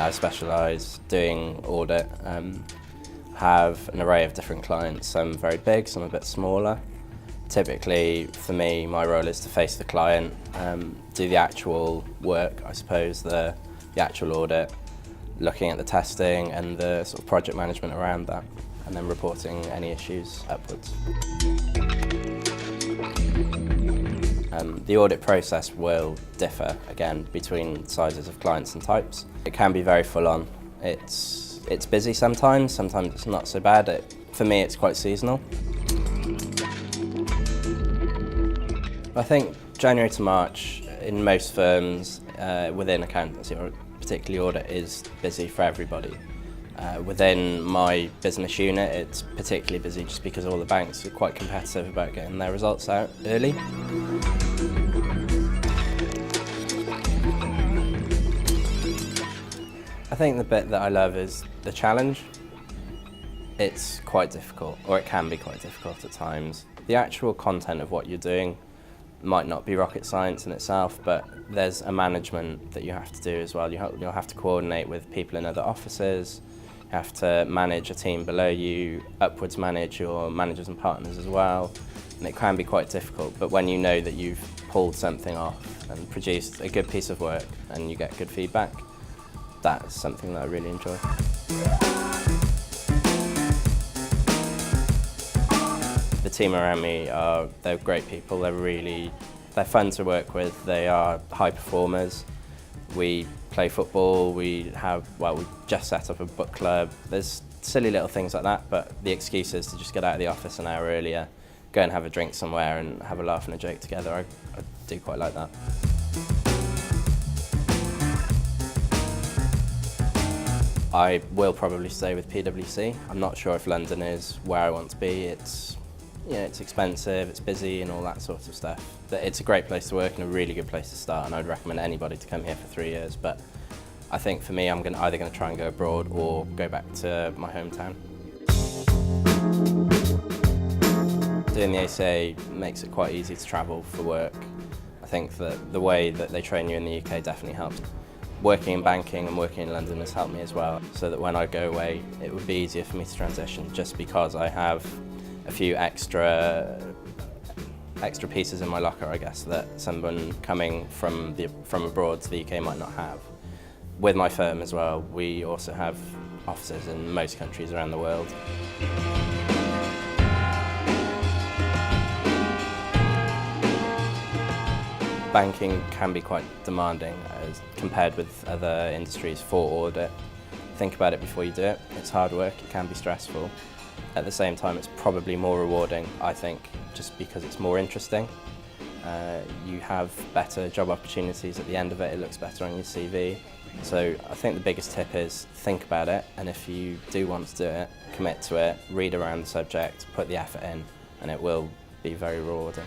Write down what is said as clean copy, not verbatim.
I specialise doing audit, have an array of different clients, some very big, some a bit smaller. Typically, for me, my role is to face the client, do the actual work, I suppose, the actual audit, looking at the testing and the sort of project management around that, and then reporting any issues upwards. The audit process will differ, again, between sizes of clients and types. It can be very full on. It's busy sometimes it's not so bad. For me, it's quite seasonal. I think January to March, in most firms, within accountancy or particularly audit, is busy for everybody. Within my business unit, it's particularly busy just because all the banks are quite competitive about getting their results out early. I think the bit that I love is the challenge. It's quite difficult, or it can be quite difficult at times. The actual content of what you're doing might not be rocket science in itself, but there's a management that you have to do as well. You'll have to coordinate with people in other offices, you have to manage a team below you, upwards manage your managers and partners as well, and it can be quite difficult. But when you know that you've pulled something off and produced a good piece of work and you get good feedback, that's something that I really enjoy. The team around me they're great people. They're fun to work with. They are high performers. We play football. We just set up a book club. There's silly little things like that, but the excuse is to just get out of the office an hour earlier, go and have a drink somewhere and have a laugh and a joke together. I do quite like that. I will probably stay with PwC. I'm not sure if London is where I want to be. It's expensive, it's busy and all that sort of stuff. But it's a great place to work and a really good place to start, and I would recommend anybody to come here for 3 years. But I think for me, I'm either going to try and go abroad or go back to my hometown. Doing the ACA makes it quite easy to travel for work. I think that the way that they train you in the UK definitely helps. Working in banking and working in London has helped me as well, so that when I go away, it would be easier for me to transition, just because I have a few extra pieces in my locker, I guess, that someone coming from abroad to the UK might not have. With my firm as well, we also have offices in most countries around the world. Banking can be quite demanding as compared with other industries for audit. Think about it before you do it. It's hard work, it can be stressful. At the same time, it's probably more rewarding, I think, just because it's more interesting. You have better job opportunities at the end of it, it looks better on your CV. So I think the biggest tip is think about it, and if you do want to do it, commit to it, read around the subject, put the effort in, and it will be very rewarding.